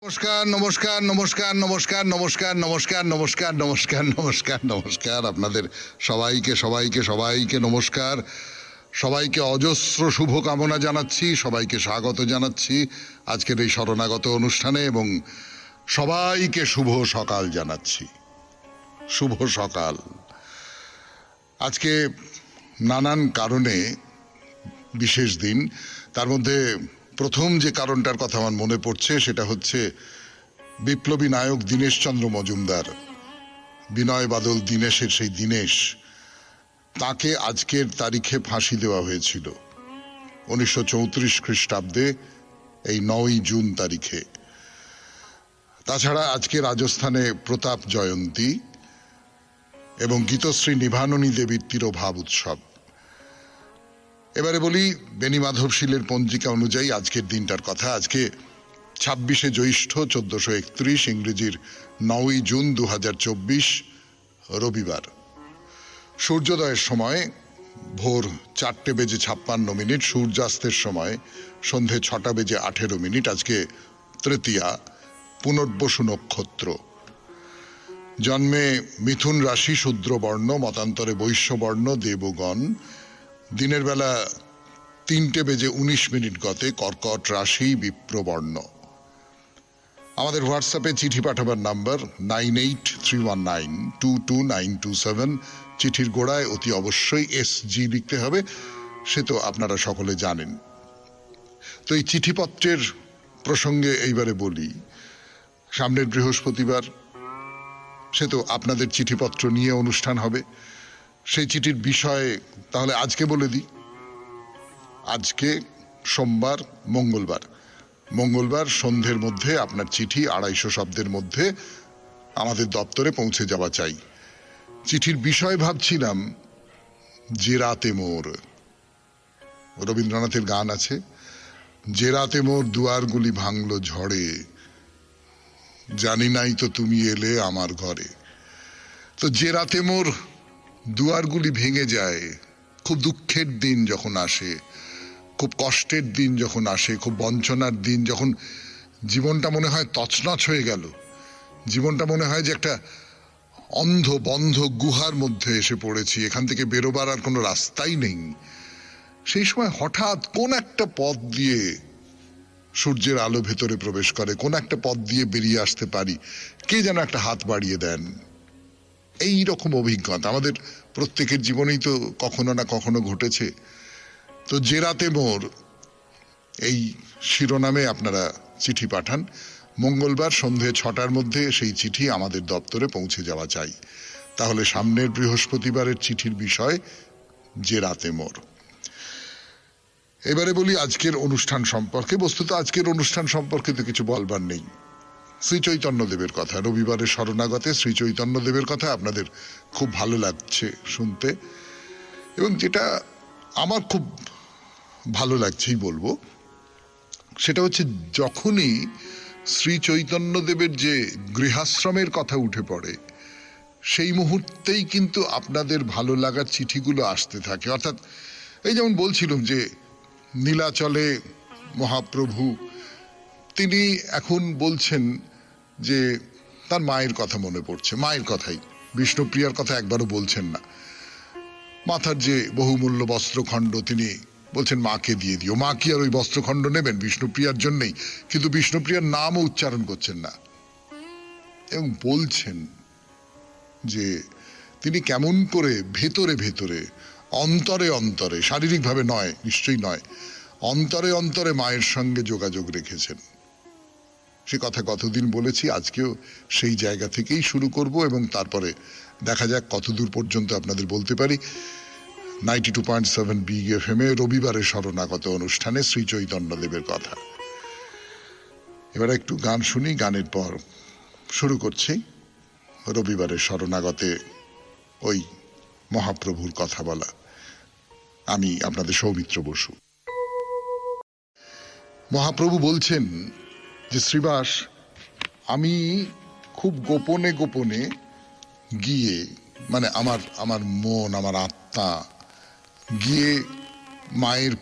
নমস্কার নমস্কার নমস্কার নমস্কার নমস্কার নমস্কার নমস্কার নমস্কার নমস্কার নমস্কার আপনাদের সবাইকে সবাইকে সবাইকে নমস্কার, সবাইকে অজস্র শুভকামনা জানাচ্ছি, সবাইকে স্বাগত জানাচ্ছি আজকের এই শরণাগত অনুষ্ঠানে এবং সবাইকে শুভ সকাল জানাচ্ছি। শুভ সকাল। আজকে নানান কারণে বিশেষ দিন, তার মধ্যে প্রথম যে কারণটার কথা আমার মনে পড়ছে সেটা হচ্ছে বিপ্লবী নায়ক দীনেশচন্দ্র মজুমদার, বিনয় বাদল দীনেশের সেই দীনেশ, তাকে আজকের তারিখে ফাঁসি দেওয়া হয়েছিল 1934 খ্রিস্টাব্দে এই 9ই জুন তারিখে। তাছাড়া আজকে রাজস্থানে প্রতাপ জয়ন্তী এবং গীতশ্রী নিভাননী দেবীর তিরোভাব উৎসব। এবারে বলি বেনি মাধবশীলের পঞ্জিকা অনুযায়ী আজকের দিনটার কথা। আজকে 26শে জ্যৈষ্ঠ 1431, ইংরেজির 9ই জুন 2024, রবিবার। সূর্যোদয়ের সময় ভোর 4:56, সূর্যাস্তের সময় সন্ধে 6:18। আজকে তৃতীয়া, পুনর্বসু নক্ষত্র। জন্মে মিথুন রাশি, শূদ্রবর্ণ, মতান্তরে বৈশ্যবর্ণ, দেবগণ। দিনের বেলা 3:19 গতে কর্কট রাশি, বিপ্রবর্ণ। আমাদের হোয়াটসঅ্যাপে চিঠি পাঠাবার নাম্বার 9831922927। চিঠির গোড়ায় অতি অবশ্যই SG লিখতে হবে, সে তো আপনারা সকলে জানেন। তো এই চিঠিপত্রের প্রসঙ্গে এইবারে বলি, সামনের বৃহস্পতিবার, সে তো আপনাদের চিঠিপত্র নিয়ে অনুষ্ঠান হবে। সেই চিঠির বিষয়ে তাহলে আজকে বলে দিই। আজকে সোমবার, মঙ্গলবার সন্ধ্যের মধ্যে আপনার চিঠি 250 শব্দের মধ্যে আমাদের দপ্তরে পৌঁছে যাওয়া চাই। চিঠির বিষয় ভাবছিলাম যে রাতে মোর, রবীন্দ্রনাথের গান আছে, যে রাতে মোর দুয়ারগুলি ভাঙলো ঝড়ে, জানি নাই তো তুমি এলে আমার ঘরে। তো যে রাতে মোর দুয়ারগুলি ভেঙে যায়, খুব দুঃখের দিন যখন আসে, খুব কষ্টের দিন যখন আসে, খুব বঞ্চনার দিন, যখন জীবনটা মনে হয় তছনছ হয়ে গেল, জীবনটা মনে হয় যে একটা অন্ধ বন্ধ গুহার মধ্যে এসে পড়েছি, এখান থেকে বেরোবার আর কোনো রাস্তাই নেই। সেই সময় হঠাৎ কোন একটা পথ দিয়ে সূর্যের আলো ভেতরে প্রবেশ করে, কোন একটা পথ দিয়ে বেরিয়ে আসতে পারি, কে যেন একটা হাত বাড়িয়ে দেন। এই রকম অভিজ্ঞতা আমাদের প্রত্যেকের জীবনেই তো কখনো না কখনো ঘটেছে। তো যে রাতে মোর, এই শিরোনামে আপনারা চিঠি পাঠান। মঙ্গলবার সন্ধে 6টার মধ্যে সেই চিঠি আমাদের দপ্তরে পৌঁছে যাওয়া চাই। তাহলে সামনের বৃহস্পতিবারের চিঠির বিষয় যে রাতে মোর। এবারে বলি আজকের অনুষ্ঠান সম্পর্কে। বস্তুত আজকের অনুষ্ঠান সম্পর্কে তো কিছু বলবার নেই। শ্রী চৈতন্যদেবের কথা, রবিবারের শরণাগতে শ্রী চৈতন্যদেবের কথা আপনাদের খুব ভালো লাগছে শুনতে, এবং যেটা আমার খুব ভালো লাগছেই বলবো, সেটা হচ্ছে যখনই শ্রী চৈতন্যদেবের যে গৃহাশ্রমের কথা উঠে পড়ে, সেই মুহূর্তেই কিন্তু আপনাদের ভালো লাগার চিঠিগুলো আসতে থাকে। অর্থাৎ এই যেমন বলছিলাম যে নীলাচলে মহাপ্রভু, তিনি এখন বলছেন যে তার মায়ের কথা মনে পড়ছে, মায়ের কথাই, বিষ্ণুপ্রিয়ার কথা একবারও বলছেন না। মাথার যে বহুমূল্য বস্ত্রখণ্ড তিনি বলছেন মাকে দিয়ে দিও। মা কি আর ওই বস্ত্রখণ্ড নেবেন বিষ্ণুপ্রিয়ার জন্যই? কিন্তু বিষ্ণুপ্রিয়ার নামও উচ্চারণ করছেন না এবং বলছেন যে তিনি কেমন করে ভেতরে ভেতরে, অন্তরে অন্তরে, শারীরিকভাবে নয়, নিশ্চয়ই নয়, অন্তরে অন্তরে মায়ের সঙ্গে যোগাযোগ রেখেছেন। সে কথা কতদিন বলেছি, আজকেও সেই জায়গা থেকেই শুরু করব এবং তারপরে দেখা যাক কতদূর পর্যন্ত আপনাদের বলতে পারি। 92.7 বিগ FM রবিবারের শরণাগত অনুষ্ঠানে শ্রী চৈতন্যদেবের কথা। এবার একটু গান শুনি, গানের পর শুরু করছি রবিবারের শরণাগতে ওই মহাপ্রভুর কথা বলা। আমি আপনাদের সৌমিত্র বসু। মহাপ্রভু বলছেন যে শ্রীবাস, আমি খুব গোপনে গোপনে গিয়ে, মানে আমার মন, আমার আত্মা গিয়ে মায়ের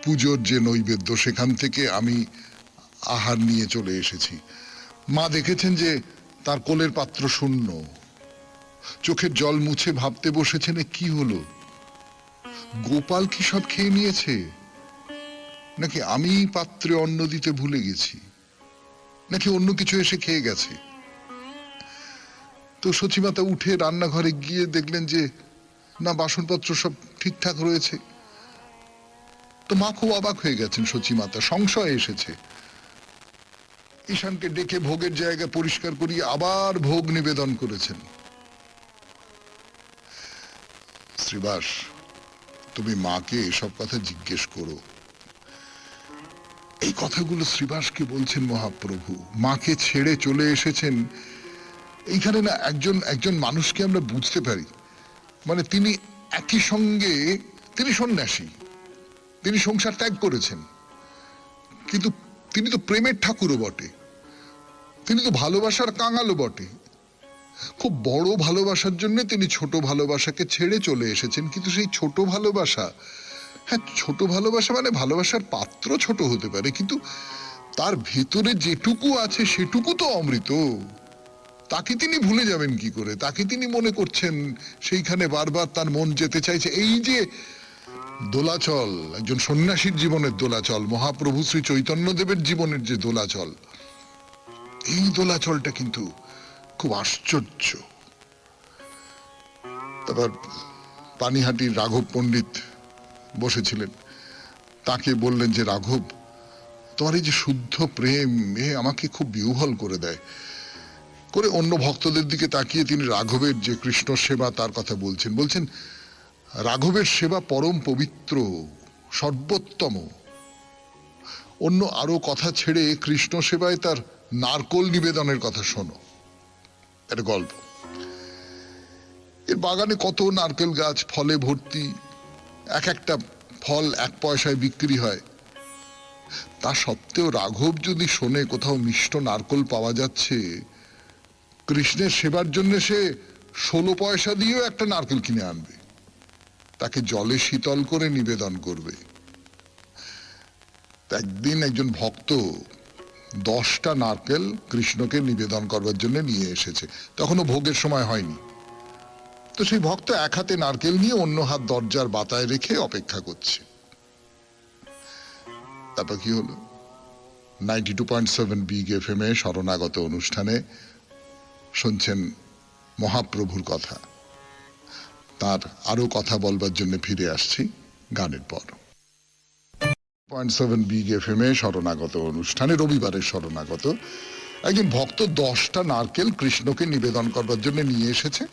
পুজোর যে নৈবেদ্য, সেখান থেকে আমি আহার নিয়ে চলে এসেছি। মা দেখেছেন যে তার কোলের পাত্র শূন্য, চোখের জল মুছে ভাবতে বসেছেন এ কি হলো, গোপাল কি সব খেয়ে নিয়েছে, নাকি আমি পাত্রে অন্ন দিতে ভুলে গেছি, নাকি অন্য কিছু এসে খেয়ে গেছে। তো সচিমাতা উঠে রান্নাঘরে গিয়ে দেখলেন যে না, বাসনপত্র সব ঠিকঠাক রয়েছে। তো মা খুব অবাক হয়ে গেছেন, সচিমাতা সংশয় এসেছে। ঈশানকে ডেকে ভোগের জায়গা পরিষ্কার করিয়ে আবার ভোগ নিবেদন করেছেন। শ্রীবাস, তুমি মাকে এসব কথা জিজ্ঞেস করো। এই কথাগুলো শ্রীবাসকে বলছেন মহাপ্রভু। মাকে ছেড়ে চলে এসেছেন। এইখানে না একজন একজন মানুষকে আমরা বুঝতে পারি, মানে তিনি একই সঙ্গে, তিনি সন্ন্যাসী, তিনি সংসার ত্যাগ করেছেন, কিন্তু তিনি তো প্রেমের ঠাকুরও বটে, তিনি তো ভালোবাসার কাঙালও বটে। খুব বড় ভালোবাসার জন্য তিনি ছোট ভালোবাসাকে ছেড়ে চলে এসেছেন। কিন্তু সেই ছোট ভালোবাসা, হ্যাঁ ছোট ভালোবাসা মানে ভালোবাসার পাত্র ছোট হতে পারে, কিন্তু তার ভেতরে যেটুকু আছে সেটুকু তো অমৃত। তাকে তিনি ভুলে যাবেন কি করে? তাকে তিনি মনে করছেন, সেইখানে বারবার তার মন যেতে চাইছে। এই যে দোলাচল, একজন সন্ন্যাসীর জীবনের দোলাচল, মহাপ্রভু শ্রী চৈতন্যদেবের জীবনের যে দোলাচল, এই দোলাচলটা কিন্তু খুব আশ্চর্য। তারপর পানিহাটির রাঘব পণ্ডিত বসেছিলেন, তাকে বললেন যে রাঘব, তোমার এই যে শুদ্ধ প্রেম এ আমাকে খুব বিহ্বল করে দেয়। করে অন্য ভক্তদের দিকে তাকিয়ে তিনি রাঘবের যে কৃষ্ণ সেবা তার কথা বলছেন। বলছেন রাঘবের সেবা পরম পবিত্র, সর্বোত্তম। অন্য আরো কথা ছেড়ে কৃষ্ণ সেবায় তার নারকোল নিবেদনের কথা শোনো। একটা গল্প, এর বাগানে কত নারকেল গাছ, ফলে ভর্তি, এক একটা ফল 1 পয়সায় বিক্রি হয়। তা সত্ত্বেও রাঘব যদি শোনে কোথাও মিষ্ট নারকোল পাওয়া যাচ্ছে, কৃষ্ণের সেবার জন্য সে 16 পয়সা দিয়েও একটা নারকেল কিনে আনবে, তাকে জলে শীতল করে নিবেদন করবে। একদিন একজন ভক্ত 10টা নারকেল কৃষ্ণকে নিবেদন করবার জন্য নিয়ে এসেছে, তখনও ভোগের সময় হয়নি। তো সেই ভক্ত এক হাতে নারকেল নিয়ে অন্য হাত দরজার বাতায় রেখে অপেক্ষা করছে। তারপর কি হলো? 92.7 বিগ এফএম এ শরণাগত অনুষ্ঠানে শুনছেন মহাপ্রভুর কথা। তার আরো কথা বলবার জন্য ফিরে আসছি গানের পর। 0.7 বিগ এফএম এ শরণাগত অনুষ্ঠানে, রবিবারের শরণাগত, একজন ভক্ত 10টা নারকেল কৃষ্ণকে নিবেদন করবার জন্য নিয়ে এসেছে।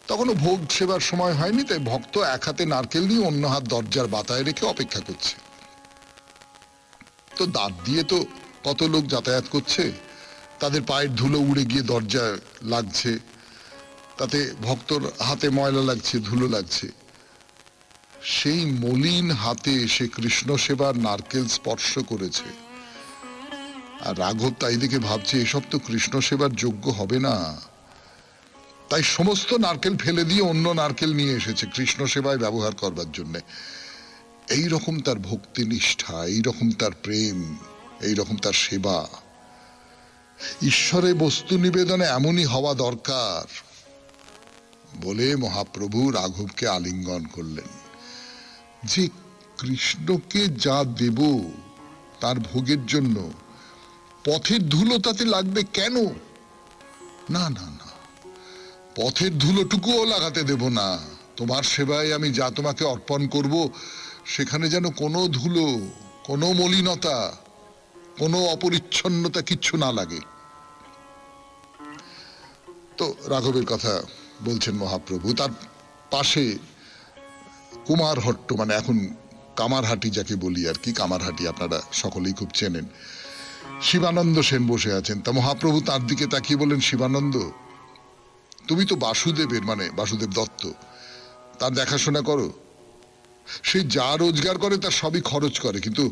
তখনও ভোগ সেবার সময় হয়নি, তাই ভক্ত এক হাতে নারকেল নিয়ে অন্য হাত দরজার বাতায় রেখে অপেক্ষা করছে। তো দাঁত দিয়ে তো কত লোক যাতায়াত করছে, তাদের পায়ের ধুলো উড়ে গিয়ে দরজায় লাগছে, তাতে ভক্তর হাতে ময়লা লাগছে, ধুলো লাগছে। সেই মলিন হাতে সে কৃষ্ণ সেবার নারকেল স্পর্শ করেছে। আর রাঘব তাই দেখে ভাবছে এসব তো কৃষ্ণ সেবার যোগ্য হবে না, তাই সমস্ত নারকেল ফেলে দিয়ে অন্য নারকেল নিয়ে এসেছে কৃষ্ণ সেবায় ব্যবহার করবার জন্য। এইরকম তার ভক্তি নিষ্ঠা, এইরকম তার প্রেম, এইরকম তার সেবা। ঈশ্বরে বস্তু নিবেদনে এমনই হওয়া দরকার বলে মহাপ্রভু রাঘবকে আলিঙ্গন করলেন। যে কৃষ্ণকে যা দেব তার ভোগের জন্য পথের ধুলো তাতে লাগবে কেন? না না না, পথের ধুলোটুকুও লাগাতে দেব না। তোমার সেবায় আমি যা তোমাকে অর্পণ করব, সেখানে যেন কোনো ধুলো, কোনো মলিনতা, কোনো অপরিচ্ছন্নতা কিচ্ছু না লাগে। তো রাঘবের কথা বলছেন মহাপ্রভু। তার পাশে কুমারহট্ট, মানে এখন কামারহাটি যাকে বলি আর কি, কামারহাটি আপনারা সকলেই খুব চেনেন, শিবানন্দ সেন বসে আছেন। তা মহাপ্রভু তার দিকে তাকিয়ে বলেন, শিবানন্দ, তুমি তো বাসুদেবের, মানে বাসুদেব দত্ত, তার দেখাশোনা করো। সে যা রোজগার করে তার সবই খরচ করে, কিন্তু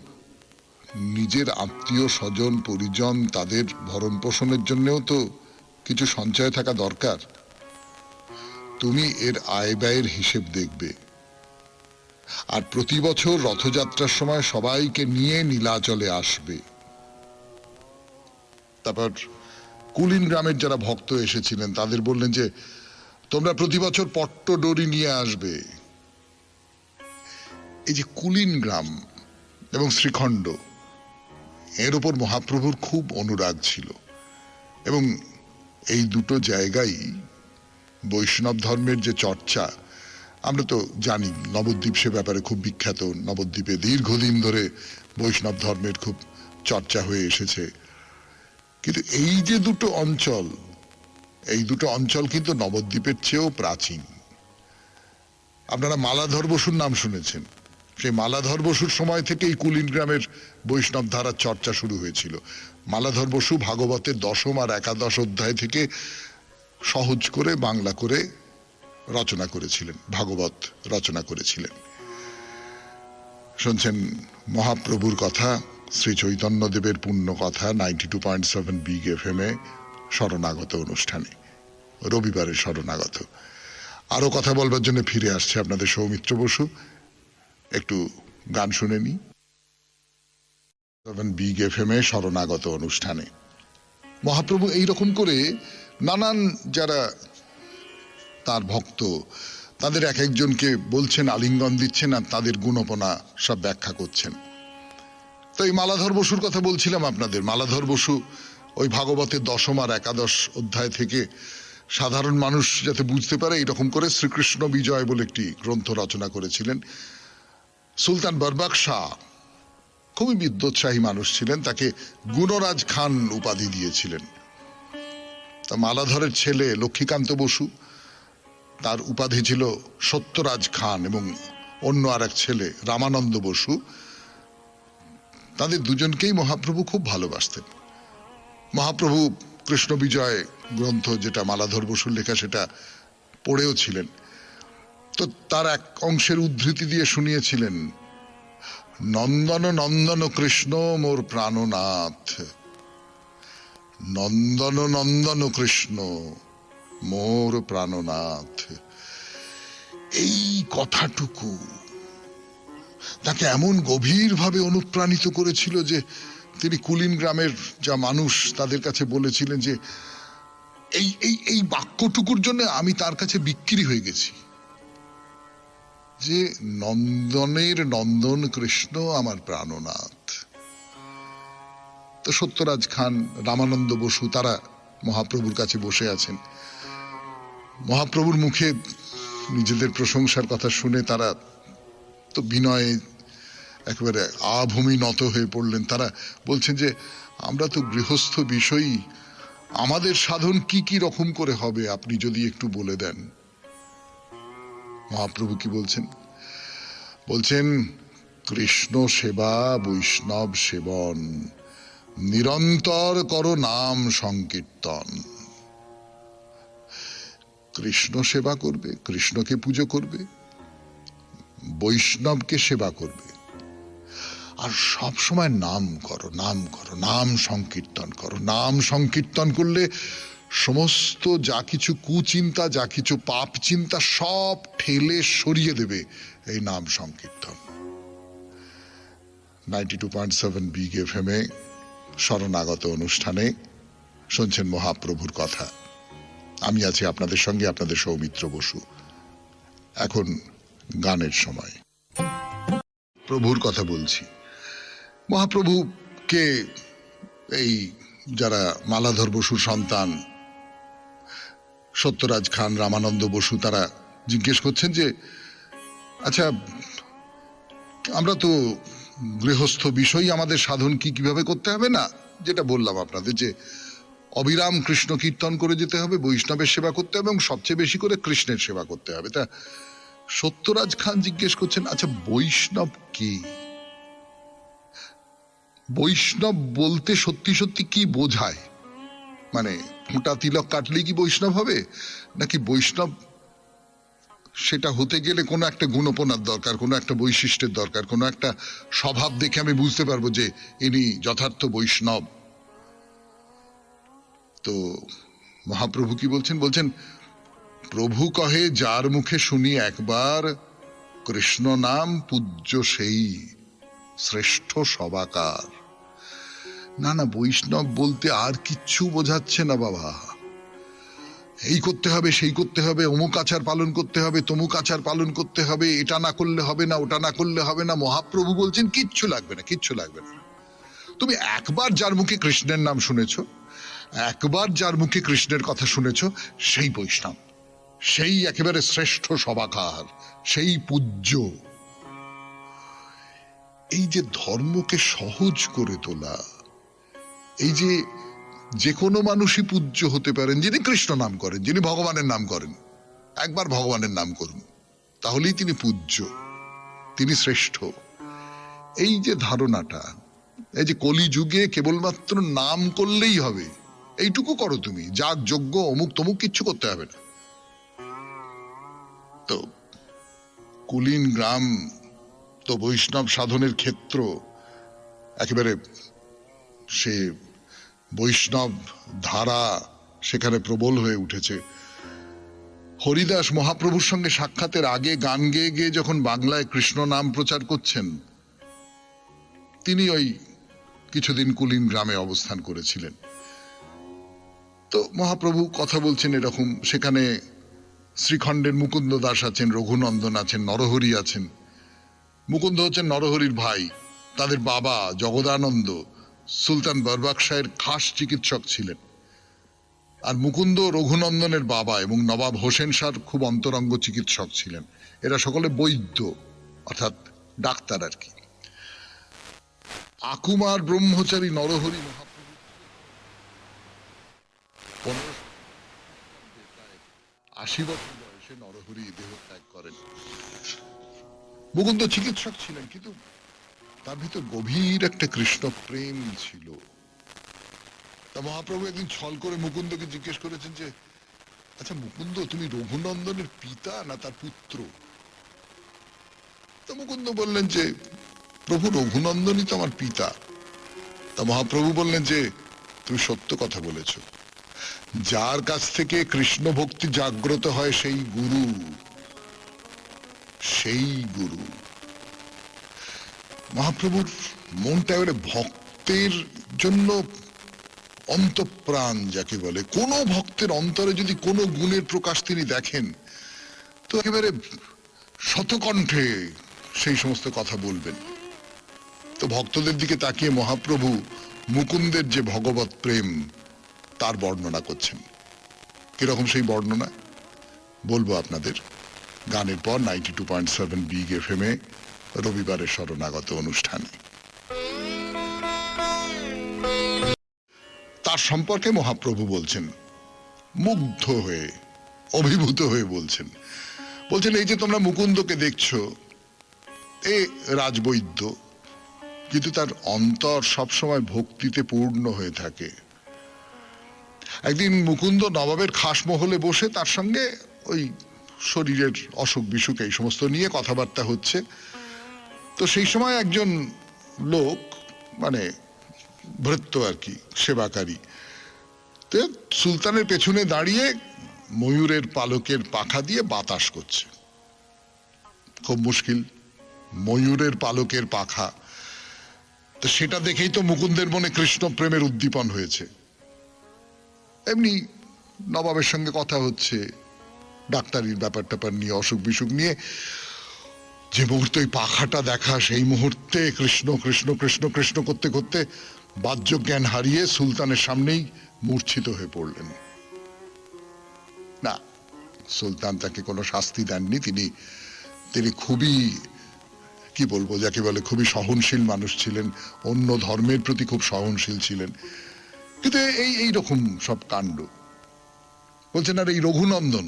নিজের আত্মীয় স্বজন পরিজন তাদের ভরণ পোষণের জন্যও তো কিছু সঞ্চয় থাকা দরকার। তুমি এর আয় ব্যয়ের হিসেব দেখবে, আর প্রতি বছর রথযাত্রার সময় সবাইকে নিয়ে নীলাচলে আসবে। তারপর কুলিন গ্রামের যারা ভক্ত এসেছিলেন তাদের বললেন যে তোমরা প্রতি বছর পট্ট ডোরি নিয়ে আসবে। এই যে কুলিন গ্রাম এবং শ্রীখণ্ড, এর উপর মহাপ্রভুর খুব অনুরাগ ছিল এবং এই দুটো জায়গায় বৈষ্ণব ধর্মের যে চর্চা, আমরা তো জানি নবদ্বীপ সে ব্যাপারে খুব বিখ্যাত। নবদ্বীপে দীর্ঘদিন ধরে বৈষ্ণব ধর্মের খুব চর্চা হয়ে এসেছে। কিন্তু এই যে দুটো অঞ্চল, এই দুটো অঞ্চল কিন্তু নবদ্বীপের চেয়েও প্রাচীন। আপনারা মালাধর বসুর নাম শুনেছেন। সেই মালাধর বসুর সময় থেকে এই কুলিন গ্রামের বৈষ্ণব ধারার চর্চা শুরু হয়েছিল। মালাধর বসু ভাগবতের 10ম আর 11 অধ্যায় থেকে সহজ করে বাংলা করে রচনা করেছিলেন, ভাগবত রচনা করেছিলেন। শুনছেন মহাপ্রভুর কথা, শ্রী চৈতন্যদেবের পুণ্য কথা 92.7 বিগ FM এ শরণাগত অনুষ্ঠানে, রবিবারের শরণাগত। আরো কথা বলবার জন্য ফিরে আসছে আপনাদের সৌমিত্র বসু। একটু গান শুনে নি। বিগ FM এ শরণাগত অনুষ্ঠানে মহাপ্রভু এইরকম করে নানান যারা তার ভক্ত তাদের এক একজনকে বলছেন, আলিঙ্গন দিচ্ছেন আর তাদের গুণপনা সব ব্যাখ্যা করছেন। তো এই মালাধর বসুর কথা বলছিলাম আপনাদের। মালাধর বসু ওই ভাগবতের 10ম আর 11 অধ্যায় থেকে সাধারণ মানুষ যাতে বুঝতে পারে এরকম করে শ্রীকৃষ্ণ বিজয় বলে একটি গ্রন্থ রচনা করেছিলেন। সুলতান বরবাক শাহ খুবই বিদ্যোৎসাহী মানুষ ছিলেন, তাকে গুণরাজ খান উপাধি দিয়েছিলেন। তা মালাধরের ছেলে লক্ষ্মীকান্ত বসু, তার উপাধি ছিল সত্যরাজ খান, এবং অন্য আর এক ছেলে রামানন্দ বসু। তাদের দুজনকেই মহাপ্রভু খুব ভালোবাসতেন। মহাপ্রভু কৃষ্ণ বিজয় গ্রন্থ, যেটা মালাধর বসুর লেখা, সেটা পড়েও ছিলেন। তো তার এক অংশের উদ্ধৃতি দিয়ে শুনিয়েছিলেন, নন্দন নন্দন কৃষ্ণ মোর প্রাণনাথ, নন্দন নন্দন কৃষ্ণ মোর প্রাণনাথ। এই কথাটুকু তাকে এমন গভীরভাবে অনুপ্রাণিত করেছিল যে তিনি কুলিন গ্রামের যা মানুষ তাদের কাছে বলেছিলেন যে এই এই এই বাক্যটুকুর জন্য আমি তার কাছে বিক্রি হয়ে গেছি, যে নন্দনের নন্দন কৃষ্ণ আমার প্রাণনাথ। তো সত্যরাজ খান, রামানন্দ বসু তারা মহাপ্রভুর কাছে বসে আছেন। মহাপ্রভুর মুখে নিজেদের প্রশংসার কথা শুনে তারা তো বিনয়ে একেবারে আভূমি নত হয়ে পড়লেন। তারা বলছেন যে আমরা তো গৃহস্থ বিষয়ী, আমাদের সাধন কি কি রকম করে হবে আপনি যদি একটু বলে দেন। মহাপ্রভু কি বলছেন? বলছেন, কৃষ্ণ সেবা বৈষ্ণব সেবন, নিরন্তর করো নাম সংকীর্তন। কৃষ্ণ সেবা করবে, কৃষ্ণকে পুজো করবে, বৈষ্ণবকে সেবা করবে, আর সব সময় নাম করো, নাম করো, নাম সংকীর্তন করো। নাম সংকীর্তন করলে সমস্ত যা কিছু কুচিন্তা, যা কিছু পাপ চিন্তা সব ঠেলে সরিয়ে দেবে এই নাম সংকীর্তন। 92.7 বিগ FM এ শরণাগত অনুষ্ঠানে শুনছেন মহাপ্রভুর কথা। আমি আছি আপনাদের সঙ্গে, আপনাদের সৌমিত্র বসু। এখন গানের সময়। প্রভুর কথা বলছি। মহাপ্রভুকে এই যারা মালাধর বসুর সন্তান সত্যরাজ খান, রামানন্দ বসু, তারা জিজ্ঞেস করছেন যে আচ্ছা, আমরা তো গৃহস্থ বিষয়, আমাদের সাধন কি কিভাবে করতে হবে, না যেটা বললাম আপনাদের যে অবিরাম কৃষ্ণ কীর্তন করে যেতে হবে, বৈষ্ণবের সেবা করতে হবে এবং সবচেয়ে বেশি করে কৃষ্ণের সেবা করতে হবে। তা সত্যরাজ খান জিজ্ঞেস করছেন, আচ্ছা বৈষ্ণব কি? বৈষ্ণব বলতে সত্যি সত্যি কি বোঝায়? মানে ফোঁটা তিলক কাটলেই কি বৈষ্ণব হবে, নাকি বৈষ্ণব সেটা হতে গেলে কোনো একটা গুণপনার দরকার, কোনো একটা বৈশিষ্ট্যের দরকার, কোনো একটা স্বভাব দেখে আমি বুঝতে পারবো যে ইনি যথার্থ বৈষ্ণব? তো মহাপ্রভু কি বলছেন? বলছেন, প্রভু কহে যার মুখে শুনি একবার, কৃষ্ণ নাম পূজ্য সেই শ্রেষ্ঠ সবাকার। না না, বৈষ্ণব বলতে আর কিচ্ছু বোঝাচ্ছে না বাবা। এই করতে হবে, সেই করতে হবে, অমুক আচার পালন করতে হবে, তমুক আচার পালন করতে হবে, এটা না করলে হবে না, ওটা না করলে হবে না। মহাপ্রভু বলছেন কিচ্ছু লাগবে না, কিচ্ছু লাগবে না। তুমি একবার যার মুখে কৃষ্ণের নাম শুনেছো, একবার যার মুখে কৃষ্ণের কথা শুনেছো, সেই বৈষ্ণব, সেই একেবারে শ্রেষ্ঠ সভাকার, সেই পূজ্য। এই যে ধর্মকে সহজ করে তোলা, এই যে যে কোনো মানুষই পূজ্য হতে পারেন যিনি কৃষ্ণ নাম করেন, যিনি ভগবানের নাম করেন, একবার ভগবানের নাম করুন, তাহলেই তিনি পূজ্য, তিনি শ্রেষ্ঠ। এই যে ধারণাটা, এই যে কলিযুগে কেবলমাত্র নাম করলেই হবে, এইটুকু করো তুমি, যাগ যজ্ঞ অমুক তমুক কিচ্ছু করতে হবে না। তো কুলীন গ্রাম তো বৈষ্ণব সাধনের ক্ষেত্র, একেবারে সে বৈষ্ণব ধারা সেখানে প্রবল হয়ে উঠেছে। হরিদাস মহাপ্রভুর সঙ্গে সাক্ষাতের আগে গান গেয়ে গিয়ে যখন বাংলায় কৃষ্ণ নাম প্রচার করছেন, তিনি ওই কিছুদিন কুলীন গ্রামে অবস্থান করেছিলেন। তো মহাপ্রভু কথা বলছেন এরকম, সেখানে শ্রীখণ্ডের মুকুন্দ দাস আছেন, রঘুনন্দন আছেন, নরহরি আছেন। মুকুন্দ হচ্ছেন নরহরির ভাই, তাদের বাবা জগদানন্দ সুলতান বরবাকশাহের খাস চিকিৎসক ছিলেন। আর মুকুন্দ রঘুনন্দনের বাবা এবং নবাব হোসেন শাহর খুব অন্তরঙ্গ চিকিৎসক ছিলেন। এরা সকলে বৈদ্য, অর্থাৎ ডাক্তার আর কি। আকুমার ব্রহ্মচারী নরহরি মহাপ্রভু 80 বছর বয়সে নরহরি দেহত্যাগ করেন। মুকুন্দ চিকিৎসক ছিলেন, কিন্তু তার ভিতর গভীর একটা কৃষ্ণ প্রেম ছিল। তা মহাপ্রভু একদিন ছল করে মুকুন্দকে জিজ্ঞেস করেছেন যে, আচ্ছা মুকুন্দ, তুমি রঘুনন্দনের পিতা না তার পুত্র? তো মুকুন্দ বললেন যে, প্রভু রঘুনন্দনই তো আমার পিতা। তা মহাপ্রভু বললেন যে, তুমি সত্য কথা বলেছ। যার কাছ থেকে কৃষ্ণ ভক্তি জাগ্রত হয় সেই গুরু, সেই গুরু। মহাপ্রভুর মনটা এবারে ভক্তের জন্য অন্তঃপ্রাণ যাকে বলে। কোন ভক্তের অন্তরে যদি কোনো গুণের প্রকাশ তিনি দেখেন, তো একেবারে শতকণ্ঠে সেই সমস্ত কথা বলবেন। তো ভক্তদের দিকে তাকিয়ে মহাপ্রভু মুকুন্দের যে ভগবত প্রেম তার বর্ণনা করছেন। কিরকম সেই বর্ণনা বলবো আপনাদের গানের পর 92.7 বিগ এফএম এ রবিবারের শরণাগত অনুষ্ঠানে। তার সম্পর্কে মহাপ্রভু বলছেন, মুগ্ধ হয়ে, অভিভূত হয়ে বলছেন, এই যে তোমরা মুকুন্দকে দেখছো, এ রাজবৈদ্য, কিন্তু তার অন্তর সবসময় ভক্তিতে পূর্ণ হয়ে থাকে। একদিন মুকুন্দ নবাবের খাস মহলে বসে তার সঙ্গে ওই শরীরের অসুখ বিসুখ এই সমস্ত নিয়ে কথাবার্তা হচ্ছে। তো সেই সময় একজন লোক, মানে ভৃত্য আর কি, সেবাকারী, তো সুলতানের পেছনে দাঁড়িয়ে ময়ূরের পালকের পাখা দিয়ে বাতাস করছে। খুব মুশকিল, ময়ূরের পালকের পাখা। তো সেটা দেখেই তো মুকুন্দের মনে কৃষ্ণ প্রেমের উদ্দীপন হয়েছে। এমনি নবাবের সঙ্গে কথা হচ্ছে ডাক্তারির ব্যাপার ট্যাপার নিয়ে, অসুখ বিসুখ নিয়ে। যে মুহূর্তে ওই পাখাটা দেখা, সেই মুহূর্তে কৃষ্ণ কৃষ্ণ কৃষ্ণ কৃষ্ণ করতে করতে বাহ্য জ্ঞান হারিয়ে সুলতানের সামনেই মূর্ছিত হয়ে পড়লেন। না, সুলতান তাকে কোনো শাস্তি দেননি। তিনি খুবই, কি বলবো, যাকে বলে খুবই সহনশীল মানুষ ছিলেন, অন্য ধর্মের প্রতি খুব সহনশীল ছিলেন। কিন্তু এই রকম সব কাণ্ড বলছেন। আর এই রঘুনন্দন,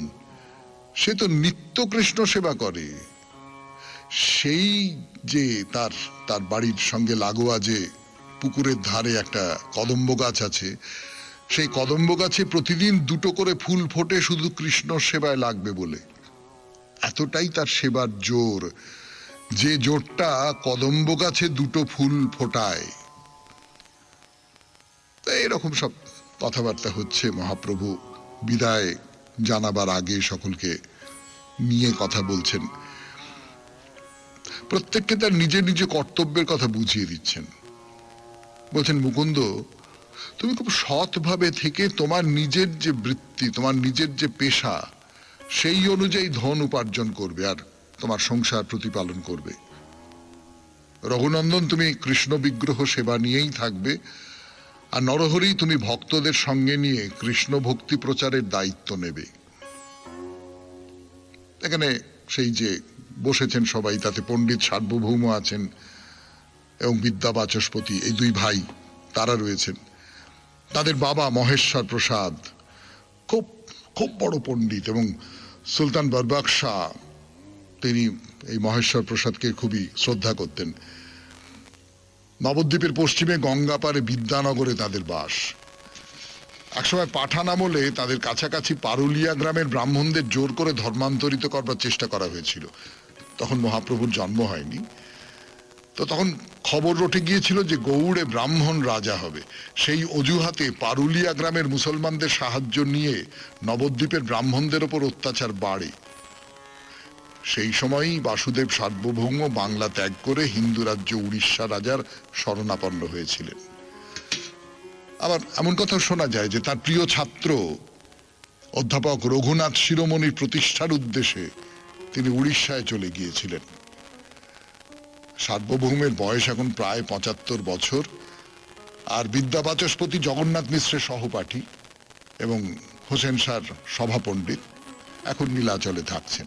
সে তো নিত্য কৃষ্ণ সেবা করে। সেই যে তার বাড়ির সঙ্গে লাগোয়া যে পুকুরের ধারে একটা কদম্ব গাছ আছে, সেই কদম্ব গাছে প্রতিদিন 2টো করে ফুল ফোটে শুধু কৃষ্ণ সেবায় লাগবে বলে। এতটাই তার সেবার জোর, যে জোরটা কদম্ব গাছে 2টো ফুল ফোটায়। এরকম সব কথাবার্তা হচ্ছে। মহাপ্রভু বিদায় জানাবার আগে সকলকে নিয়ে কথা বলছেন, প্রত্যেককে তার নিজে নিজে কর্তব্যের কথা বুঝিয়ে দিচ্ছেন। বলছেন, মুকুন্দ তুমি খুব সৎভাবে থেকে তোমার নিজের যে বৃত্তি, তোমার নিজের যে পেশা, সেই অনুযায়ী ধন উপার্জন করবে আর তোমার সংসার প্রতিপালন করবে। রঘুনন্দন তুমি কৃষ্ণ বিগ্রহ সেবা নিয়েই থাকবে, আর নরহরি তুমি ভক্তদের সঙ্গে নিয়ে কৃষ্ণ ভক্তি প্রচারের দায়িত্ব নেবে। এখানে সেই যে বসেছেন সবাই, তাতে পণ্ডিত সার্বভৌম আছেন এবং বিদ্যা বাচস্পতি, এই দুই ভাই তারা রয়েছেন। তাদের বাবা মহেশ্বর প্রসাদ খুব খুব বড় পণ্ডিত, এবং সুলতান বরবাক শাহ তিনি এই মহেশ্বর প্রসাদকে খুবই শ্রদ্ধা করতেন। নবদ্বীপের পশ্চিমে গঙ্গাপাড়ে বিদ্যানগরে তাদের বাস। একসময় পাঠান আমলে তাদের কাছাকাছি পারুলিয়া গ্রামের ব্রাহ্মণদের জোর করে ধর্মান্তরিত করবার চেষ্টা করা হয়েছিল। তখন মহাপ্রভুর জন্ম হয়নি। তো তখন খবর রটে গিয়েছিল যে গৌড়ে ব্রাহ্মণ রাজা হবে। সেই অজুহাতে পারুলিয়া গ্রামের মুসলমানদের সাহায্য নিয়ে নবদ্বীপের ব্রাহ্মণদের ওপর অত্যাচার বাড়ে। সেই সময়ই বাসুদেব সার্বভৌম বাংলা ত্যাগ করে হিন্দু রাজ্য উড়িষ্যা রাজার শরণাপন্ন হয়েছিলেন। আবার এমন কথা শোনা যায় যে তার প্রিয় ছাত্র অধ্যাপক রঘুনাথ শিরোমণির প্রতিষ্ঠার উদ্দেশ্যে তিনি উড়িষ্যায় চলে গিয়েছিলেন। সার্বভৌমের বয়স এখন প্রায় ৭৫ বছর, আর বিদ্যা বাচস্পতি জগন্নাথ মিশ্রের সহপাঠী এবং হোসেন শাহর সভাপণ্ডিত এখন নীলাচলে থাকছেন।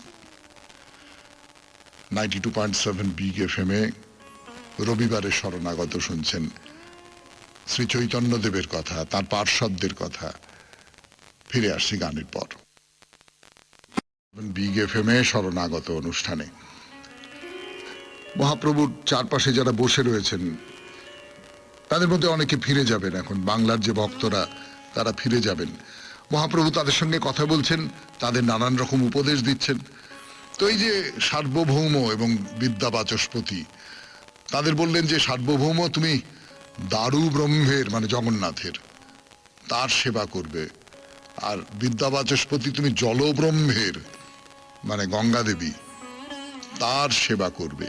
92.7 বিগ এফএম-এ রবিবারের শরণাগত শুনছেন শ্রী চৈতন্যদেবের কথা, তার পার্শ্বদের কথা। ফিরে আসছি গানের পর। বিগ এফএম-এ শরণাগত অনুষ্ঠানে মহাপ্রভুর চারপাশে যারা বসে রয়েছেন তাদের মধ্যে অনেকে ফিরে যাবেন। এখন বাংলার যে ভক্তরা তারা ফিরে যাবেন। মহাপ্রভু তাদের সঙ্গে কথা বলছেন, তাদের নানান রকম উপদেশ দিচ্ছেন। তো এই যে সার্বভৌম এবং বিদ্যা বাচস্পতি, তাদের বললেন যে সার্বভৌম তুমি দারু ব্রহ্মের মানে জগন্নাথের তার সেবা করবে, আর বিদ্যা বাচস্পতি তুমি জলব্রহ্মের মানে গঙ্গা দেবী তার সেবা করবে।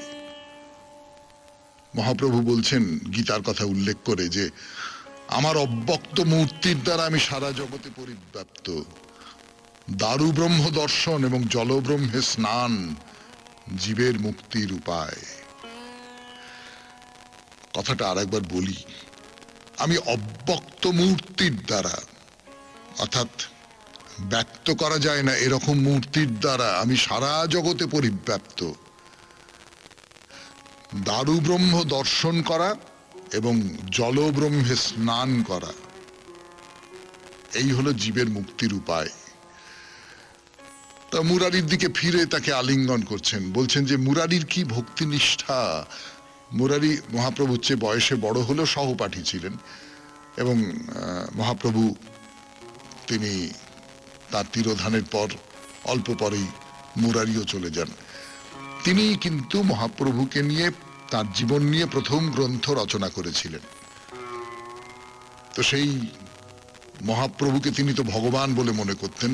মহাপ্রভু বলছেন গীতার কথা উল্লেখ করে যে আমার অব্যক্ত মূর্তির দ্বারা আমি সারা জগতে পরিব্যাপ্ত। দারু ব্রহ্ম দর্শন এবং জলব্রহ্মে স্নান জীবের মুক্তির উপায়। কথাটা আরেকবার বলি, আমি অব্যক্ত মূর্তির দ্বারা, অর্থাৎ ব্যক্ত করা যায় না এরকম মূর্তির দ্বারা আমি সারা জগতে পরিব্যাপ্ত। দারু ব্রহ্ম দর্শন করা এবং জলব্রহ্মে স্নান করা, এই হলো জীবের মুক্তির উপায়। তা মুরারির দিকে ফিরে তাকে আলিঙ্গন করছেন, বলছেন যে মুরারির কি ভক্তি নিষ্ঠা। মুরারি মহাপ্রভুর চেয়ে বয়সে বড় হলেও সহপাঠী ছিলেন, এবং মহাপ্রভু তিনি তার তিরোধানের পর অল্প পরেই মুরারিও চলে যান। তিনি কিন্তু মহাপ্রভুকে নিয়ে তার জীবন নিয়ে প্রথম গ্রন্থ রচনা করেছিলেন। তো সেই মহাপ্রভুকে তিনি তো ভগবান বলে মনে করতেন,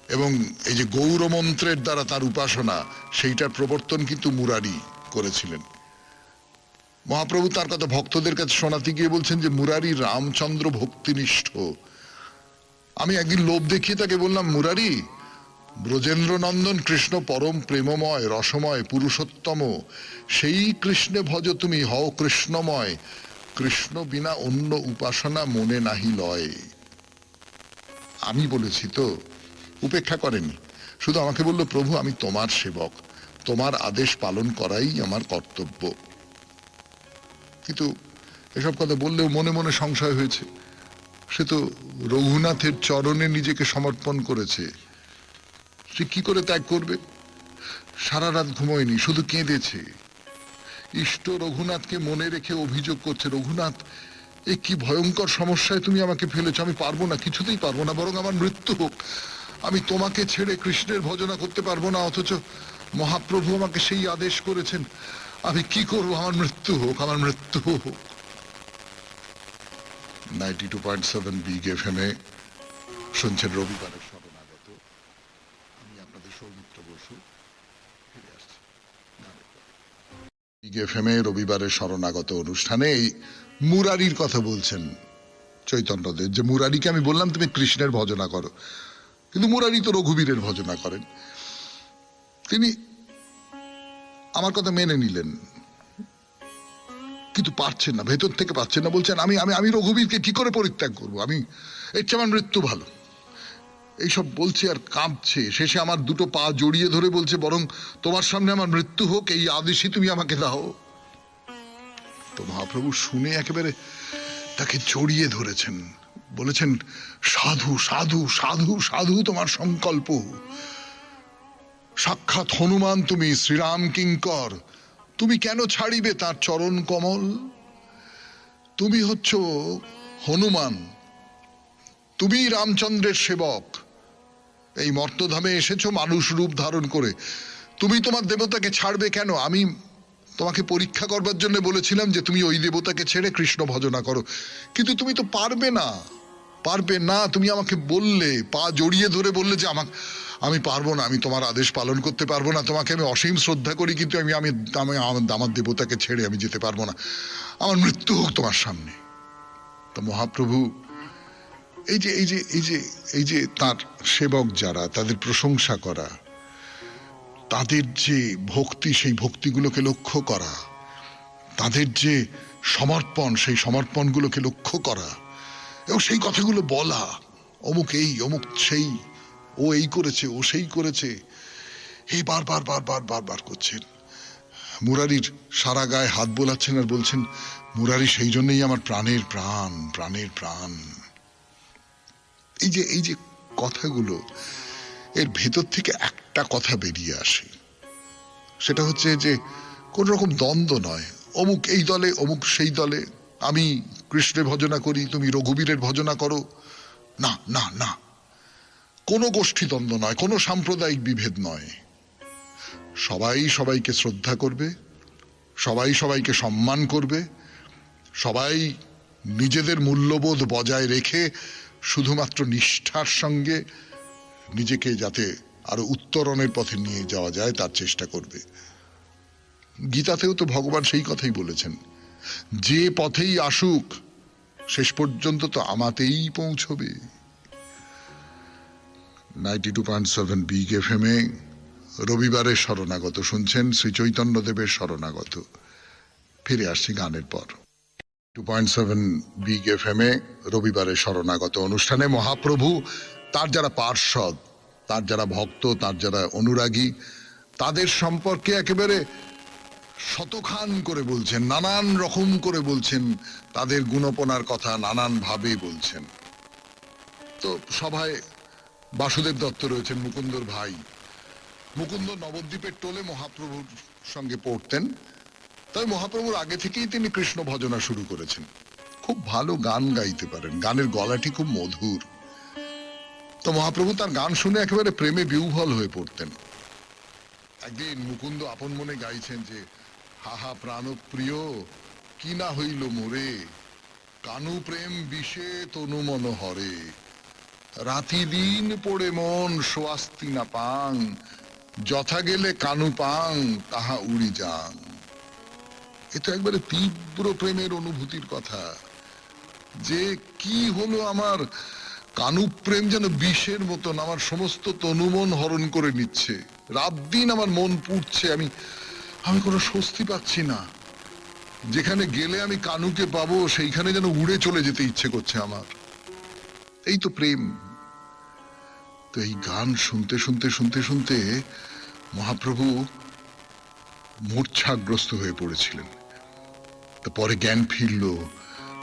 এবং এই যে গৌরমন্ত্রের দ্বারা তার উপাসনা, সেইটার প্রবর্তন কিন্তু মুরারি করেছিলেন। মহাপ্রভু তার কথা ভক্তদের কাছে শোনাতে গিয়ে বলছেন যে মুরারি রামচন্দ্র ভক্তিনিষ্ঠ। আমি একদিন লোভ দেখিয়ে তাকে বললাম, মুরারি ব্রজেন্দ্র নন্দন কৃষ্ণ পরম প্রেমময় রসময় পুরুষোত্তম, সেই কৃষ্ণে ভজ তুমি হও কৃষ্ণময়, কৃষ্ণ বিনা অন্য উপাসনা মনে নাহি লয়। আমি বলেছি তো, উপেক্ষা করেনি, শুধু আমাকে বলল প্রভু আমি তোমার সেবক, তোমার আদেশ পালন করাই আমার কর্তব্য। কিন্তু এসব কথা বললেও মনে মনে সংশয় হয়েছে। সে তো রঘুনাথের চরণে নিজেকে সমর্পণ করেছে, সে কি করে ত্যাগ করবে? সারা রাত ঘুমোয়নি, শুধু কেঁদেছে। ইষ্ট রঘুনাথকে মনে রেখে অভিযোগ করছে, রঘুনাথ এ কি ভয়ঙ্কর সমস্যায় তুমি আমাকে ফেলেছ, আমি পারবো না, কিছুতেই পারবো না, বরং আমার মৃত্যু হোক। আমি তোমাকে ছেড়ে কৃষ্ণের ভজনা করতে পারবো না, অথচ মহাপ্রভু আমাকে সেই আদেশ করেছেন। আমি কি করবো, আমার মৃত্যু হোক, আমার মৃত্যু হোক। 92.7 বিগ এফএম-এ শুনছেন রবিবারের শরণাগত। আমি আপনাদের সৌমিত্র বসু। ফিরে আসছি। বিগ এফএমএ রবিবারের শরণাগত অনুষ্ঠানে এই মুরারির কথা বলছেন চৈতন্যদেব, যে মুরারিকে আমি বললাম তুমি কৃষ্ণের ভজনা করো, কিন্তু মুরারি তো রঘুবীরের ভজনা করেন। তিনি আমার কথা মেনে নিলেন, কিন্তু পারছেন না, ভেতর থেকে পারছেন না। বলছেন আমি আমি আমি রঘুবীরকে কি করে পরিত্যাগ করবো, আমি এর চেয়ে আমার মৃত্যু ভালো। এইসব বলছে আর কাঁপছে। শেষে আমার দুটো পা জড়িয়ে ধরে বলছে, বরং তোমার সামনে আমার মৃত্যু হোক, এই আদেশই তুমি আমাকে দাও। তো মহাপ্রভু শুনে একেবারে তাকে জড়িয়ে ধরেছেন, বলেছেন, সাধু সাধু সাধু সাধু তোমার সংকল্প। সাক্ষাৎ হনুমান তুমি, শ্রীরাম কিঙ্কর, তুমি কেন ছাড়িবে তার চরণ কমল? তুমি হচ্ছ হনুমান, তুমি রামচন্দ্রের সেবক, এই মর্তধামে এসেছো মানুষ রূপ ধারণ করে, তুমি তোমার দেবতাকে ছাড়বে কেন? আমি তোমাকে পরীক্ষা করবার জন্য বলেছিলাম যে তুমি ওই দেবতাকে ছেড়ে কৃষ্ণ ভজনা করো, কিন্তু তুমি তো পারবে না, পারবে না। তুমি আমাকে বললে, পা জড়িয়ে ধরে বললে যে আমি পারবো না, আমি তোমার আদেশ পালন করতে পারবো না, তোমাকে আমি অসীম শ্রদ্ধা করি, কিন্তু আমি আমি আমার দেবতাকে ছেড়ে আমি যেতে পারবো না, আমার মৃত্যু হোক তোমার সামনে। তো মহাপ্রভু এই যে এই যে এই যে এই যে তার সেবক যারা, তাদের প্রশংসা করা, তাদের যে ভক্তি, সেই ভক্তিগুলোকে লক্ষ্য করা, তাদের যে সমর্পণ, সেই সমর্পণগুলোকে লক্ষ্য করা এবং সেই কথাগুলো বলা, অমুক এই অমুক সেই, ও এই করেছে ও সেই করেছে, এই বারবার বারবার বারবার করছেন। মুরারির সারা গায়ে হাত বোলাচ্ছেন আর বলছেন, মুরারি সেই জন্যই আমার প্রাণের প্রাণ, প্রাণের প্রাণ। এই যে কথাগুলো, এর ভেতর থেকে একটা কথা বেরিয়ে আসে, সেটা হচ্ছে যে কোন রকম দ্বন্দ্ব নয়, অমুক এই দলে অমুক সেই দলে, আমি কৃষ্ণের ভজনা করি তুমি রঘুবীরের ভজনা করো, না না না, কোনো গোষ্ঠী দ্বন্দ্ব নয়, কোনো সাম্প্রদায়িক বিভেদ নয়। সবাই সবাইকে শ্রদ্ধা করবে, সবাই সবাইকে সম্মান করবে, সবাই নিজেদের মূল্যবোধ বজায় রেখে শুধুমাত্র নিষ্ঠার সঙ্গে নিজেকে যাতে আরো উত্তরণের পথে নিয়ে যাওয়া যায় তার চেষ্টা করবে। গীতাতেও তো ভগবান সেই কথাই বলেছেন, যে পথেই আসুক শেষ পর্যন্ত তো আমাতেই পৌঁছবে। 92.7 বিগ এফএমএ রবিবারের শরণাগত শুনছেন, শ্রী চৈতন্য দেবের শরণাগত। ফিরে আসছি গানের পর। 2.7 বিগ এফএমএ রবিবারের শরণাগত অনুষ্ঠানে মহাপ্রভু তার যারা পার্ষদ, তার যারা ভক্ত, তার যারা অনুরাগী, তাদের সম্পর্কে একেবারে শতখান করে বলছেন, নানান রকম করে বলছেন, তাদের গুণপনার কথা নানান ভাবে বলছেন। তো সভায় বাসুদেব দত্ত রয়েছেন, মুকুন্দর ভাই। মুকুন্দ নবদ্বীপের টোলে মহাপ্রভুর সঙ্গে পড়তেন, তাই মহাপ্রভুর আগে থেকেই তিনি কৃষ্ণ ভজনা শুরু করেছেন। খুব ভালো গান গাইতে পারেন, গানের গলাটি খুব মধুর। তো মহাপ্রভু তার গান শুনে একেবারে প্রেমে বিহ্বল হয়ে পড়তেন। একদিন মুকুন্দ আপন মনে গাইছেন যে, হাহা প্রাণপ্রিয় কি না হইল মোরে, কানু প্রেম বিষে তনু মন হরে, রাতি দিন পড়ে মন সোয়াস্তি না পাং, যথা গেলে কানু পাং তাহা উড়ি যান। এ তো একবারে তীব্র প্রেমের অনুভূতির কথা, যে কি হলো আমার কানু প্রেম যেন বিষের মতন আমার সমস্ত তনুমন হরণ করে নিচ্ছে, রাত দিন আমার মন পুড়ছে, আমি আমি কোনো স্বস্তি পাচ্ছি না, যেখানে গেলে আমি কানুকে পাবো সেইখানে যেন উড়ে চলে যেতে ইচ্ছে করছে আমার। এই তো প্রেম। তো এই গান শুনতে শুনতে শুনতে শুনতে মহাপ্রভু মূর্ছাগ্রস্ত হয়ে পড়েছিলেন। পরে জ্ঞান ফিরল,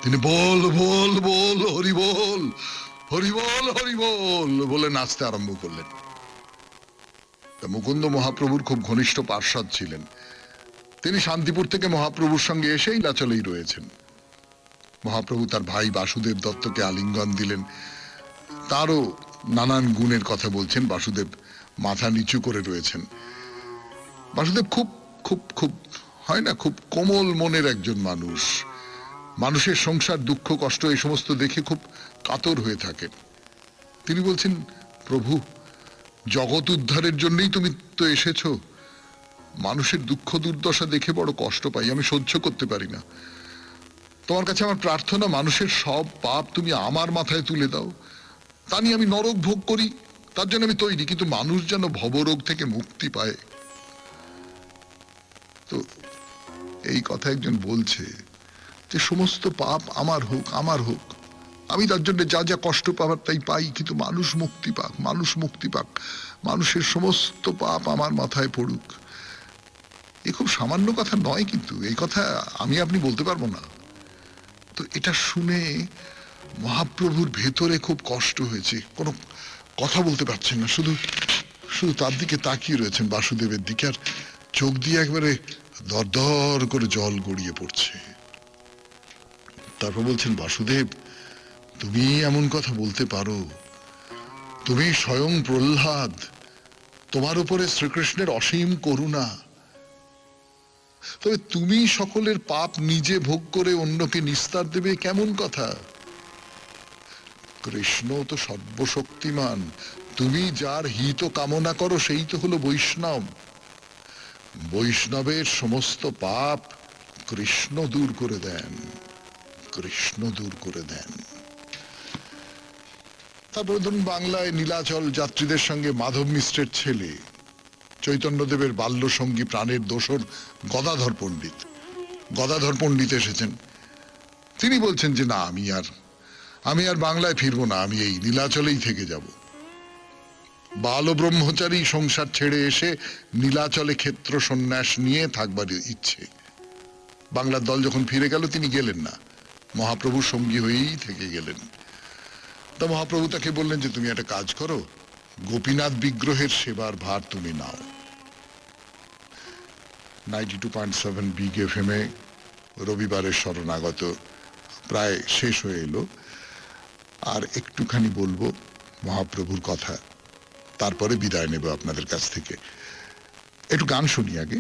তিনি বল বল বল হরি বল, হরি বল হরি বল বলে নাচতে আরম্ভ করলেন। মুকুন্দ মহাপ্রভুর খুব ঘনিষ্ঠ পার্ষদ ছিলেন, তিনি শান্তিপুর থেকে মহাপ্রভুর সঙ্গে এসেই লাচলেই রয়েছেন। মহাপ্রভু তার ভাই বাসুদেব দত্তকে আলিঙ্গন দিলেন, তারও নানান গুণের কথা বলছেন। বাসুদেব মাথা নিচু করে রয়েছেন। বাসুদেব খুব খুব খুব হয় না, খুব কোমল মনের একজন মানুষ, মানুষের সংসার দুঃখ কষ্ট এই সমস্ত দেখে খুব কাতর হয়ে থাকেন। তিনি বলছেন, প্রভু জগৎ উদ্ধারের জন্যই তুমি তো এসেছো, মানুষের দুঃখ দুর্দশা দেখে বড় কষ্ট পাই, আমি সহ্য করতে পারি না। তোমার কাছে আমার প্রার্থনা, মানুষের সব পাপ তুমি আমার মাথায় তুলে দাও, তা নিয়ে আমি নরক ভোগ করি, তার জন্য আমি তৈরি, কিন্তু মানুষ যেন ভবরোগ থেকে মুক্তি পায়। তো এই কথা একজন বলছে যে সমস্ত পাপ আমার হোক, আমার হোক, আমি তার জন্য যা যা কষ্ট পাবার তাই পাই, কিন্তু মানুষ মুক্তি পাক, মানুষ মুক্তি পাক, মানুষের সমস্ত পাপ আমার মাথায় পড়ুক। এ খুব সামান্য কথা নয়, কিন্তু এই কথা আমি আপনি বলতে পারবো না। তো এটা শুনে মহাপ্রভুর ভেতরে খুব কষ্ট হয়েছে, কোনো কথা বলতে পারছেন না, শুধু শুধু তার দিকে তাকিয়ে রয়েছেন, বাসুদেবের দিকে, আর চোখ দিয়ে একবারে দরদর করে জল গড়িয়ে পড়ছে। তারপর বলছেন, বাসুদেব তুমি এমন কথা বলতে পারো, তুমি স্বয়ং প্রহ্লাদ, তোমার উপরে শ্রীকৃষ্ণের অসীম করুণা, তবে তুমি সকলের পাপ নিজে ভোগ করে অন্যকে নিস্তার দেবে, কেমন কথা? কৃষ্ণ তো সর্বশক্তিমান, তুমি যার হিত কামনা করো সেই তো হলো বৈষ্ণব, বৈষ্ণবের সমস্ত পাপ কৃষ্ণ দূর করে দেন, কৃষ্ণ দূর করে দেন। তারপরে ধরুন বাংলায় নীলাচল যাত্রীদের সঙ্গে মাধব মিশ্রের ছেলে চৈতন্যদেবের বাল্য সঙ্গী প্রাণের দোসর গদাধর পণ্ডিত, গদাধর পণ্ডিত এসেছেন। তিনি বলছেন যে না, আমি আর বাংলায় ফিরবো না, আমি এই নীলাচলেই থেকে যাব। বাল ব্রহ্মচারী সংসার ছেড়ে এসে নীলাচলে ক্ষেত্র সন্ন্যাস নিয়ে থাকবার ইচ্ছে। বাংলার দল যখন ফিরে গেল তিনি গেলেন না, মহাপ্রভুর সঙ্গী হয়েই থেকে গেলেন। তা মহাপ্রভু তাকে বললেন যে তুমি একটা কাজ করো, গোপীনাথ বিগ্রহের সেবার ভার তুমি নাও। 92.7 বিগ FM এ রবিবারের শরণাগত প্রায় শেষ হয়ে এলো, আর একটুখানি বলবো মহাপ্রভুর কথা, তারপরে বিদায় নেব আপনাদের কাছ থেকে। একটু গান শুনি আগে।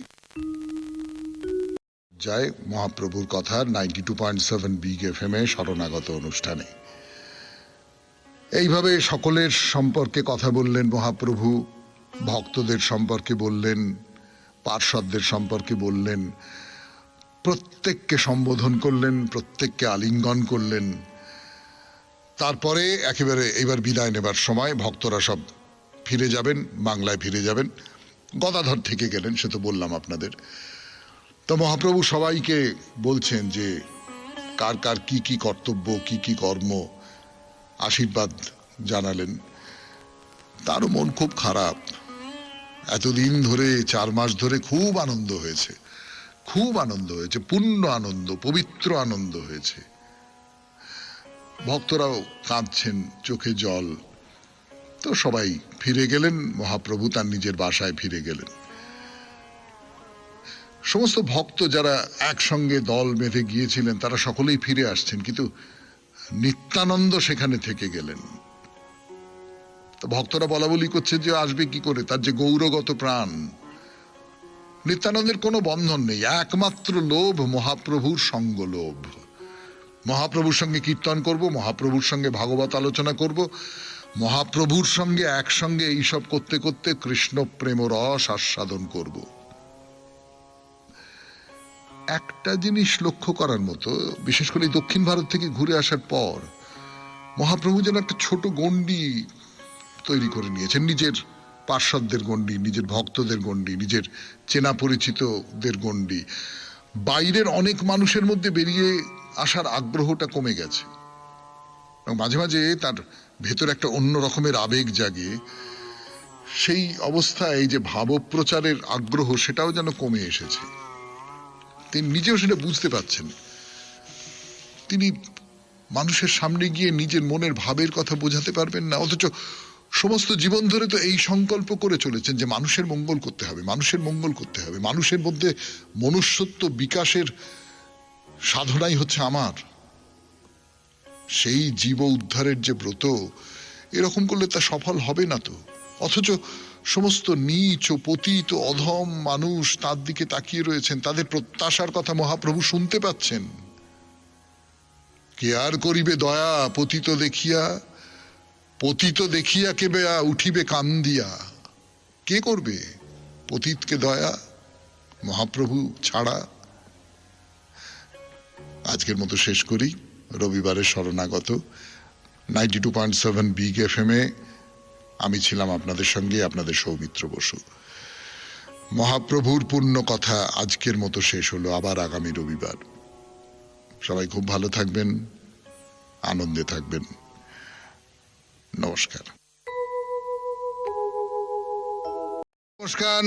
যায় মহাপ্রভুর কথা 92.7 বিগ FM এ শরণাগত অনুষ্ঠানে। এইভাবে সকলের সম্পর্কে কথা বললেন মহাপ্রভু, ভক্তদের সম্পর্কে বললেন, পার্ষদদের সম্পর্কে বললেন, প্রত্যেককে সম্বোধন করলেন, প্রত্যেককে আলিঙ্গন করলেন। তারপরে একেবারে এইবার বিদায় নেবার সময় ভক্তরা সব ফিরে যাবেন, বাংলায় ফিরে যাবেন। গদাধর থেকে গেলেন, সে তো বললাম আপনাদের। তো মহাপ্রভু সবাইকে বলছেন যে কার কার কি কি কর্তব্য, কি কি কর্ম, আশীর্বাদ জানালেন। তারও মন খুব খারাপ, এতদিন ধরে 4 মাস ধরে খুব আনন্দ হয়েছে, খুব আনন্দ হয়েছে, পূর্ণ আনন্দ, পবিত্র আনন্দ হয়েছে। ভক্তরাও কাঁদছেন, চোখে জল। তো সবাই ফিরে গেলেন, মহাপ্রভু তার নিজের বাসায় ফিরে গেলেন। সমস্ত ভক্ত যারা একসঙ্গে দল বেঁধে গিয়েছিলেন তারা সকলেই ফিরে আসছেন, কিন্তু নিত্যানন্দ সেখানে থেকে গেলেন। তো ভক্তরা বলা বলি করছে যে আসবে কি করে, তার যে গৌরগত প্রাণ। নিত্যানন্দের কোনো বন্ধন নেই, একমাত্র লোভ মহাপ্রভুর সঙ্গ লোভ। মহাপ্রভুর সঙ্গে কীর্তন করব, মহাপ্রভুর সঙ্গে ভাগবত আলোচনা করব, মহাপ্রভুর সঙ্গে একসঙ্গে এইসব করতে করতে কৃষ্ণ প্রেম রস আস্বাদন করব। একটা জিনিস লক্ষ্য করার মতো, বিশেষ করে দক্ষিণ ভারত থেকে ঘুরে আসার পর মহাপ্রভু যেন একটা ছোট গণ্ডি তৈরি করে নিয়েছেন, নিজের পার্ষদদের গণ্ডি, নিজের ভক্তদের গণ্ডি, নিজের চেনা পরিচিতদের গণ্ডি। বাইরের অনেক মানুষের মধ্যে বেরিয়ে আসার আগ্রহটা কমে গেছে, মাঝে মাঝে তার ভেতর একটা অন্য রকমের আবেগ জাগে। সেই অবস্থায় এই যে ভাবপ্রচারের আগ্রহ, সেটাও যেন কমে এসেছে। তিনি নিজেও সেটা বুঝতে পারছেন। তিনি মানুষের সামনে গিয়ে নিজের মনের ভাবের কথা বোঝাতে পারবেন না, অথচ সমস্ত জীবন ধরে তো এই সংকল্প করে চলেছেন যে মানুষের মঙ্গল করতে হবে, মানুষের মঙ্গল করতে হবে, মানুষের মধ্যে মনুষ্যত্ব বিকাশের সাধনাই হচ্ছে আমার। সেই জীব উদ্ধারের যে ব্রত, এরকম করলে তা সফল হবে না তো। অথচ সমস্ত নীচ ও পতিত অধম মানুষ তার দিকে তাকিয়ে রয়েছেন, তাদের প্রত্যাশার কথা মহাপ্রভু শুনতে পাচ্ছেন। কে আর করিবে দয়া পতিত দেখিয়া, পতিত দেখিয়া কে বেয়া উঠিবে কান্দিয়া। কে করবে পতিতকে দয়া? মহাপ্রভু ছাড়া। আজকের মতো শেষ করি। রবিবারের শরণাগত 92.7 বিগ FM এ আমি ছিলাম আপনাদের সঙ্গে, আপনাদের সৌমিত্র বসু। মহাপ্রভুর পূর্ণ কথা আজকের মতো শেষ হলো। আবার আগামী রবিবার। সবাই খুব ভালো থাকবেন, আনন্দে থাকবেন। নমস্কার। নমস্কার।